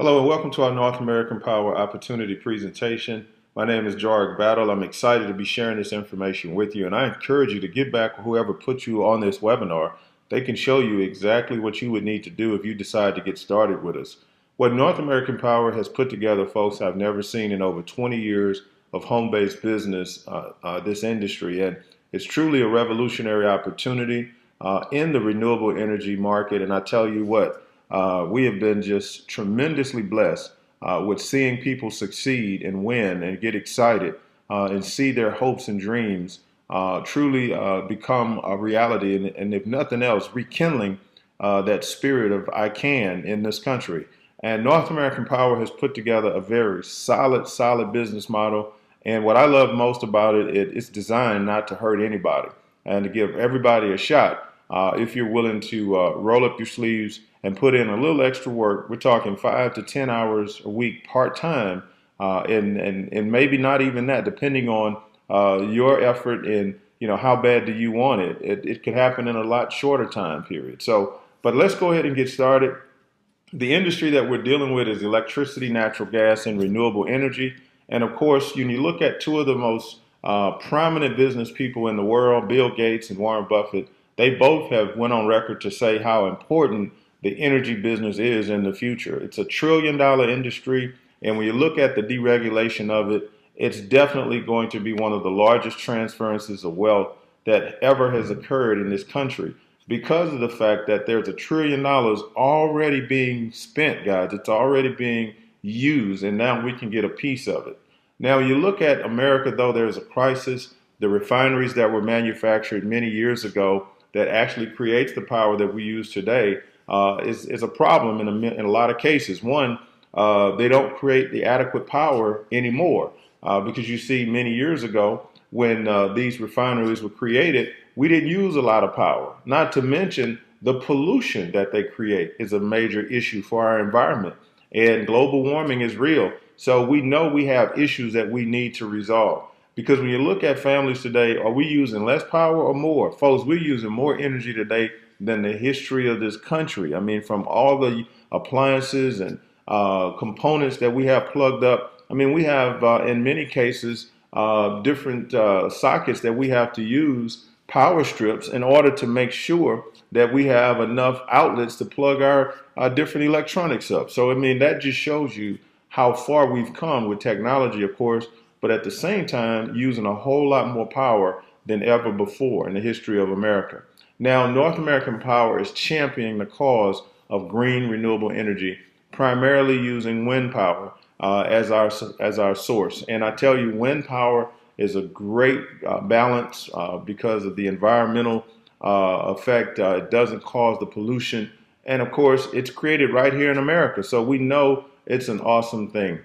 Hello and welcome to our North American Power Opportunity presentation. My name is Jarek Battle. I'm excited to be sharing this information with you, and I encourage you to get back with whoever put you on this webinar. They can show you exactly what you would need to do if you decide to get started with us. What North American Power has put together, folks, I've never seen in over 20 years of home-based business, this industry, and it's truly a revolutionary opportunity in the renewable energy market. And I tell you what, we have been just tremendously blessed with seeing people succeed and win and get excited and see their hopes and dreams truly become a reality. And if nothing else, rekindling that spirit of I can in this country. And North American Power has put together a very solid business model. And what I love most about it, it's designed not to hurt anybody and to give everybody a shot. If you're willing to roll up your sleeves and put in a little extra work, we're talking 5 to 10 hours a week part-time, and maybe not even that, depending on your effort and how bad do you want it. It could happen in a lot shorter time period. So, but let's go ahead and get started. The industry that we're dealing with is electricity, natural gas, and renewable energy. And of course, when you look at two of the most prominent business people in the world, Bill Gates and Warren Buffett, they both have went on record to say how important the energy business is in the future. It's $1 trillion industry, and when you look at the deregulation of it, it's definitely going to be one of the largest transferences of wealth that ever has occurred in this country because of the fact that there's $1 trillion already being spent, guys. It's already being used, and now we can get a piece of it. Now, you look at America, though, there's a crisis. The refineries that were manufactured many years ago that actually creates the power that we use today is a problem in a lot of cases. One, they don't create the adequate power anymore because you see many years ago when these refineries were created, we didn't use a lot of power. Not to mention the pollution that they create is a major issue for our environment. And global warming is real. So we know we have issues that we need to resolve. Because when you look at families today, are we using less power or more? Folks, we're using more energy today than the history of this country. I mean, from all the appliances and components that we have plugged up. I mean, we have, in many cases, different sockets that we have to use, power strips, in order to make sure that we have enough outlets to plug our different electronics up. So, I mean, that just shows you how far we've come with technology, of course, but at the same time, using a whole lot more power than ever before in the history of America. Now, North American Power is championing the cause of green renewable energy, primarily using wind power as our source. And I tell you, wind power is a great balance because of the environmental effect. It doesn't cause the pollution. And of course, it's created right here in America. So we know it's an awesome thing.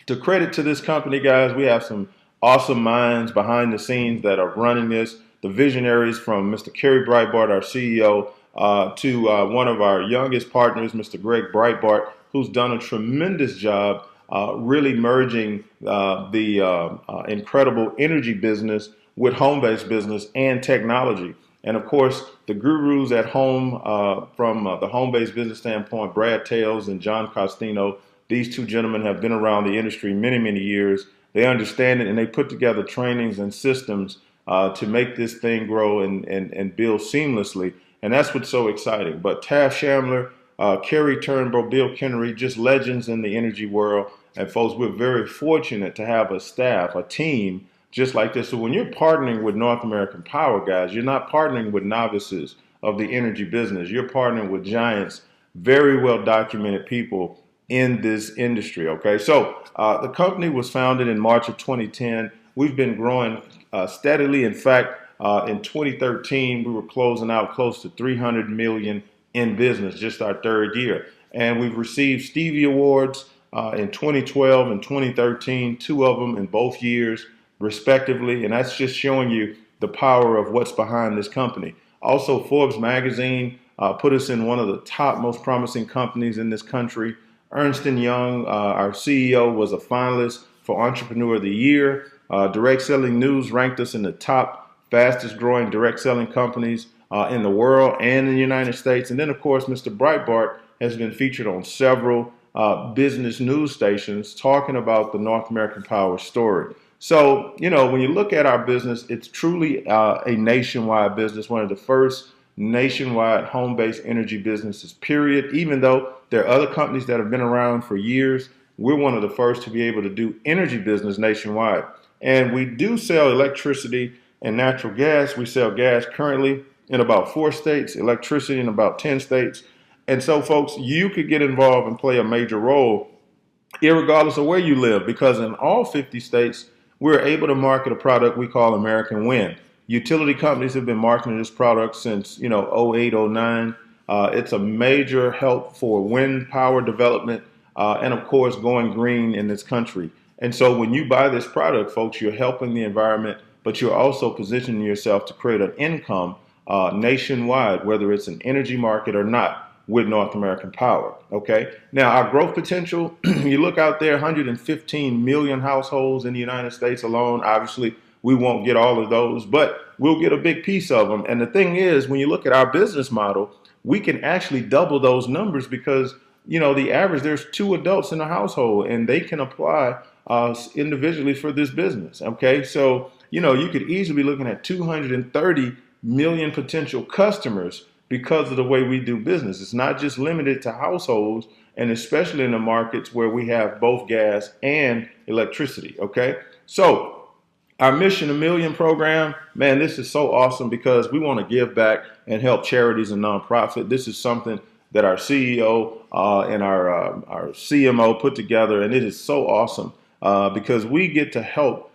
To credit to this company, guys, we have some awesome minds behind the scenes that are running this. The visionaries from Mr. Kerry Breitbart, our CEO, to one of our youngest partners, Mr. Greg Breitbart, who's done a tremendous job really merging the incredible energy business with home-based business and technology. And of course, the gurus at home from the home-based business standpoint, Brad Tales and John Costino, these two gentlemen have been around the industry many years. They understand it, and they put together trainings and systems to make this thing grow and build seamlessly. And that's what's so exciting. But Taft Shamler, Kerry Turnbull, Bill Kennery, just legends in the energy world. And folks, we're very fortunate to have a staff, a team just like this. So when you're partnering with North American Power, guys, you're not partnering with novices of the energy business. You're partnering with giants, very well documented people in this industry. Okay, so the company was founded in March of 2010. We've been growing steadily. In fact, in 2013, we were closing out close to 300 million in business, just our third year. And we've received Stevie Awards in 2012 and 2013, two of them in both years, respectively. And that's just showing you the power of what's behind this company. Also, Forbes magazine put us in one of the top most promising companies in this country. Ernst & Young, our CEO, was a finalist for Entrepreneur of the Year. Direct Selling News ranked us in the top fastest growing direct selling companies in the world and in the United States. And then, of course, Mr. Breitbart has been featured on several business news stations talking about the North American Power story. So, when you look at our business, it's truly a nationwide business, one of the first nationwide home-based energy businesses, period. Even though there are other companies that have been around for years, we're one of the first to be able to do energy business nationwide. And we do sell electricity and natural gas. We sell gas currently in about 4 states, electricity in about 10 states. And so, folks, you could get involved and play a major role, irregardless of where you live, because in all 50 states, we're able to market a product we call American Wind. Utility companies have been marketing this product since, 08, 09. It's a major help for wind power development and, of course, going green in this country. And so when you buy this product, folks, you're helping the environment, but you're also positioning yourself to create an income nationwide, whether it's an energy market or not, with North American Power. Okay. Now, our growth potential, you look out there, 115 million households in the United States alone. Obviously, we won't get all of those, but we'll get a big piece of them. And the thing is, when you look at our business model, we can actually double those numbers because, the average, there's 2 adults in a household and they can apply individually for this business. Okay. So, you could easily be looking at 230 million potential customers because of the way we do business. It's not just limited to households, and especially in the markets where we have both gas and electricity. Okay. So our Mission a Million program, man, this is so awesome because we want to give back and help charities and nonprofit. This is something that our CEO and our CMO put together, and it is so awesome because we get to help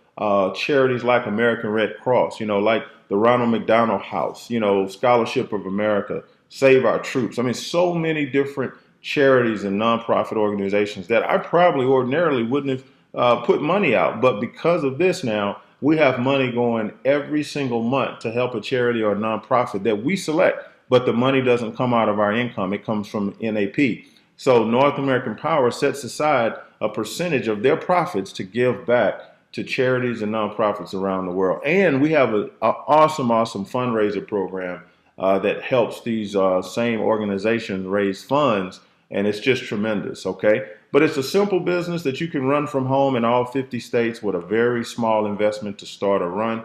charities like American Red Cross, like the Ronald McDonald House, Scholarship of America, Save Our Troops. I mean, so many different charities and nonprofit organizations that I probably ordinarily wouldn't have put money out. But because of this now, we have money going every single month to help a charity or a nonprofit that we select. But the money doesn't come out of our income. It comes from NAP. So North American Power sets aside a percentage of their profits to give back to charities and nonprofits around the world. And we have an awesome fundraiser program that helps these same organizations raise funds. And it's just tremendous, okay? But it's a simple business that you can run from home in all 50 states with a very small investment to start or run.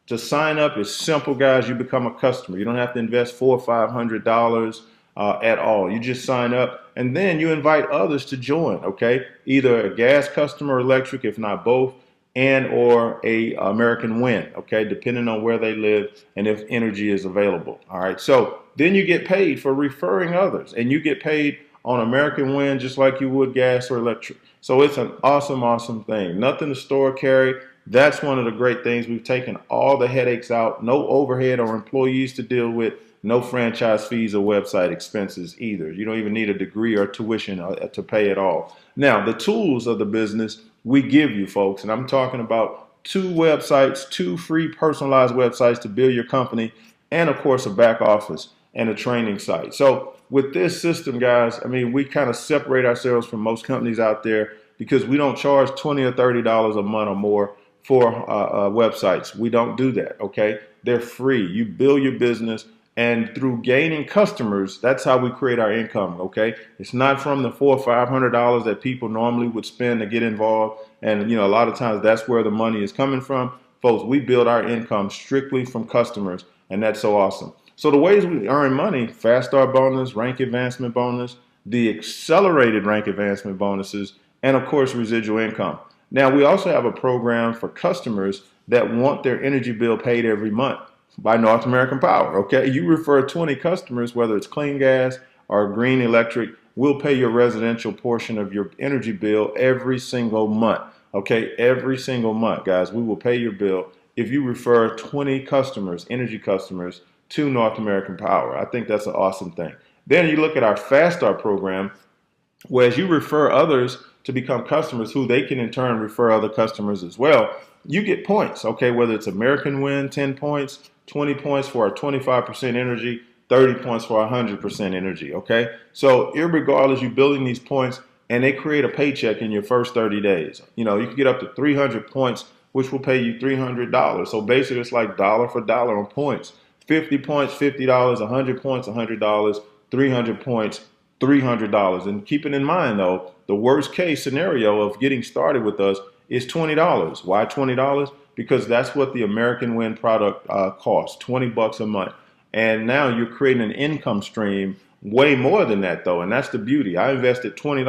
To sign up is simple, guys. You become a customer. You don't have to invest $400 or $500 at all. You just sign up and then you invite others to join, okay? Either a gas customer or electric, if not both, and or a American Wind, okay, depending on where they live and if energy is available. All right, so then you get paid for referring others, and you get paid on American Wind just like you would gas or electric. So it's an awesome thing. Nothing to store or carry. That's one of the great things. We've taken all the headaches out, no overhead or employees to deal with, no franchise fees or website expenses either. You don't even need a degree or tuition to pay it all. Now, the tools of the business we give you, folks, and I'm talking about 2 websites, 2 free personalized websites to build your company, and of course a back office and a training site. So with this system, guys, I mean, we kind of separate ourselves from most companies out there because we don't charge $20 or $30 a month or more for websites. We don't do that, okay? They're free. You build your business, and through gaining customers, that's how we create our income, okay? It's not from the $400 or $500 that people normally would spend to get involved. And, a lot of times that's where the money is coming from. Folks, we build our income strictly from customers, and that's so awesome. So the ways we earn money: fast start bonus, rank advancement bonus, the accelerated rank advancement bonuses, and of course, residual income. Now, we also have a program for customers that want their energy bill paid every month by North American Power, okay? You refer 20 customers, whether it's clean gas or green electric, we'll pay your residential portion of your energy bill every single month, okay? Every single month, guys, we will pay your bill if you refer 20 customers, energy customers, to North American Power. I think that's an awesome thing. Then you look at our Fast Start program, where as you refer others to become customers who they can in turn refer other customers as well, you get points, okay? Whether it's American Wind, 10 points, 20 points for our 25% energy, 30 points for our 100% energy, okay? So irregardless, you're building these points, and they create a paycheck in your first 30 days. You can get up to 300 points, which will pay you $300. So basically, it's like dollar for dollar on points. 50 points, $50, 100 points, $100, 300 points, $300. And keeping in mind, though, the worst case scenario of getting started with us is $20. Why $20? Because that's what the American Win product costs, $20 a month. And now you're creating an income stream way more than that, though. And that's the beauty. I invested $20,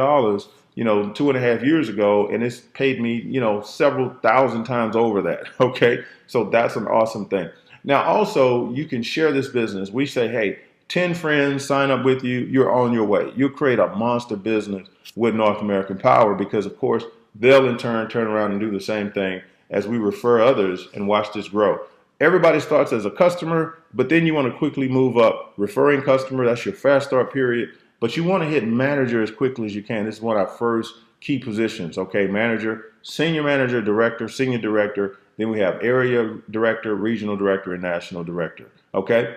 2.5 years ago, and it's paid me, several thousand times over that. Okay. So that's an awesome thing. Now, also, you can share this business. We say, hey, 10 friends sign up with you, you're on your way. You'll create a monster business with North American Power because, of course, they'll in turn around and do the same thing as we refer others and watch this grow. Everybody starts as a customer, but then you want to quickly move up. Referring customer, that's your fast start period. But you want to hit manager as quickly as you can. This is one of our first key positions. Okay, manager, senior director, senior director. Then we have area director, regional director, and national director. Okay.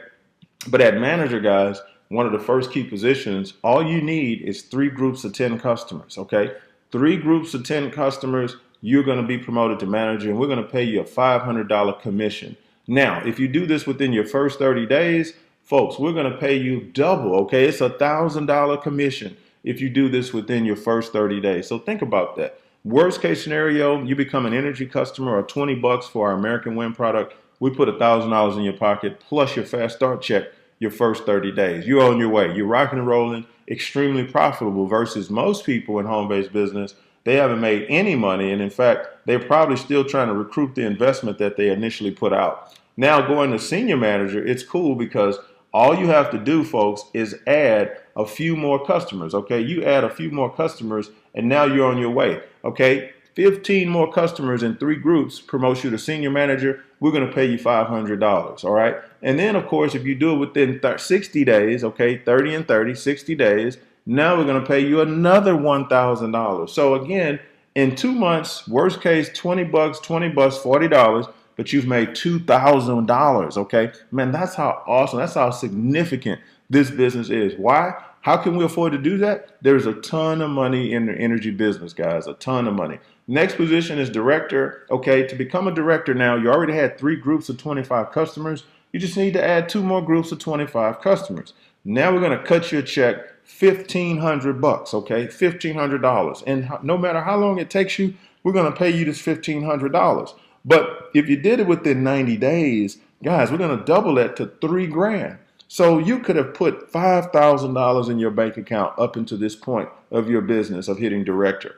But at manager, guys, one of the first key positions, all you need is 3 groups of 10 customers, okay? 3 groups of 10 customers, you're going to be promoted to manager, and we're going to pay you a $500 commission. Now, if you do this within your first 30 days, folks, we're going to pay you double, okay? It's a $1,000 commission if you do this within your first 30 days. So think about that. Worst case scenario, you become an energy customer or $20 for our American Win product. We put $1,000 in your pocket plus your fast start check your first 30 days. You're on your way. You're rocking and rolling, extremely profitable versus most people in home-based business. They haven't made any money. And in fact, they're probably still trying to recoup the investment that they initially put out. Now going to senior manager, it's cool because all you have to do, folks, is add a few more customers. Okay. You add a few more customers and now you're on your way. Okay. 15 more customers in 3 groups promotes you to senior manager. We're going to pay you $500. All right. And then, of course, if you do it within 60 days, okay, 30 and 30, 60 days, now we're going to pay you another $1,000. So again, in 2 months, worst case, $20, $40, but you've made $2,000. Okay. Man, that's how awesome. That's how significant this business is. Why? How can we afford to do that? There's a ton of money in the energy business, guys, a ton of money. Next position is director. Okay, to become a director now, you already had 3 groups of 25 customers. You just need to add 2 more groups of 25 customers. Now we're going to cut you a check, $1,500, okay, $1,500. And no matter how long it takes you, we're going to pay you this $1,500. But if you did it within 90 days, guys, we're going to double that to $3 grand. So you could have put $5,000 in your bank account up until this point of your business of hitting director.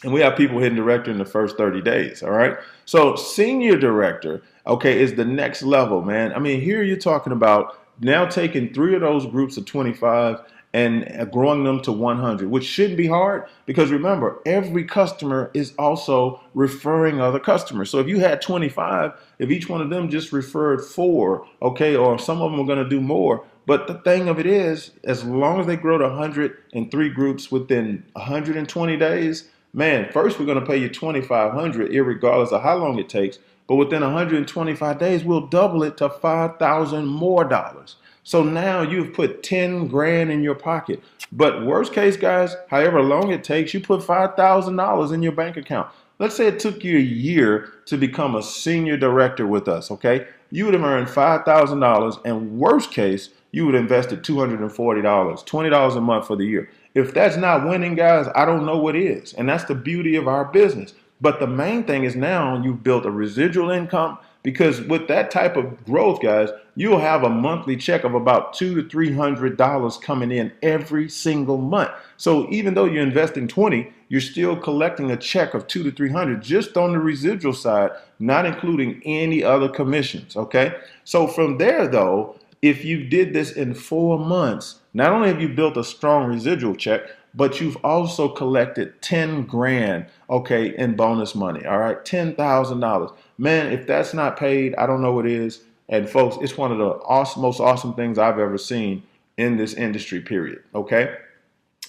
And we have people hitting director in the first 30 days. All right. So senior director, okay, is the next level, man. I mean, here you're talking about now taking 3 of those groups of 25 and growing them to 100, which shouldn't be hard because remember, every customer is also referring other customers. So if you had 25, if each one of them just referred 4, okay, or some of them are going to do more. But the thing of it is, as long as they grow to 103 groups within 120 days, man, first we're going to pay you $2,500, irregardless of how long it takes. But within 125 days, we'll double it to $5,000 more dollars. So now you've put 10 grand in your pocket. But worst case, guys, however long it takes, you put $5,000 in your bank account. Let's say it took you a year to become a senior director with us, okay? You would have earned $5,000, and worst case, you would have invested $240, $20 a month for the year. If that's not winning, guys, I don't know what is. And that's the beauty of our business. But the main thing is now you've built a residual income because with that type of growth, guys, you'll have a monthly check of about $200 to $300 coming in every single month. So even though you're investing 20, you're still collecting a check of $200 to $300 just on the residual side, not including any other commissions. Okay. So from there, though, if you did this in 4 months, not only have you built a strong residual check, but you've also collected 10 grand, okay, in bonus money. All right, $10,000. Man, if that's not paid, I don't know what is. And folks, it's one of the most awesome things I've ever seen in this industry, period. Okay.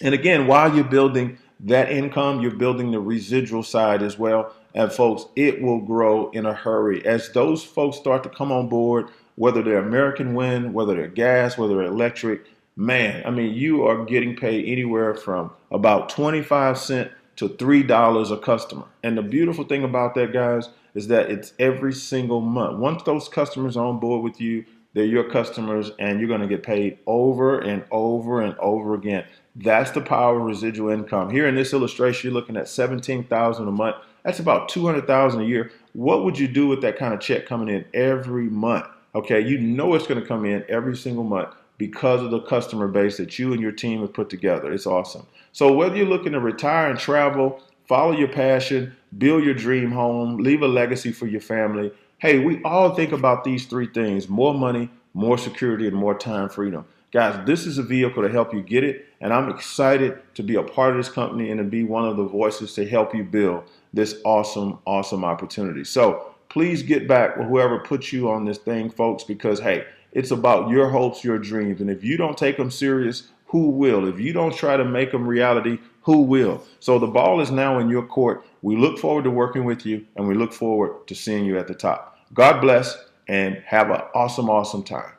And again, while you're building that income, you're building the residual side as well. And folks, it will grow in a hurry as those folks start to come on board, whether they're American Win, whether they're gas, whether they're electric. Man, I mean, you are getting paid anywhere from about 25 cents to $3 a customer. And the beautiful thing about that, guys, is that it's every single month. Once those customers are on board with you, they're your customers, and you're going to get paid over and over and over again. That's the power of residual income. Here in this illustration, you're looking at $17,000 a month. That's about $200,000 a year. What would you do with that kind of check coming in every month? Okay, you know it's going to come in every single month because of the customer base that you and your team have put together. It's awesome. So whether you're looking to retire and travel, follow your passion, build your dream home, leave a legacy for your family, hey, we all think about these three things: more money, more security, and more time freedom. Guys, this is a vehicle to help you get it, and I'm excited to be a part of this company and to be one of the voices to help you build this awesome, awesome opportunity. So please get back with whoever put you on this thing, folks, because, hey, it's about your hopes, your dreams, and if you don't take them serious, who will? If you don't try to make them reality, who will? So the ball is now in your court. We look forward to working with you, and we look forward to seeing you at the top. God bless, and have an awesome, awesome time.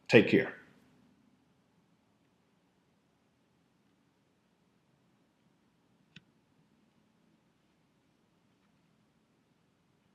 Take care.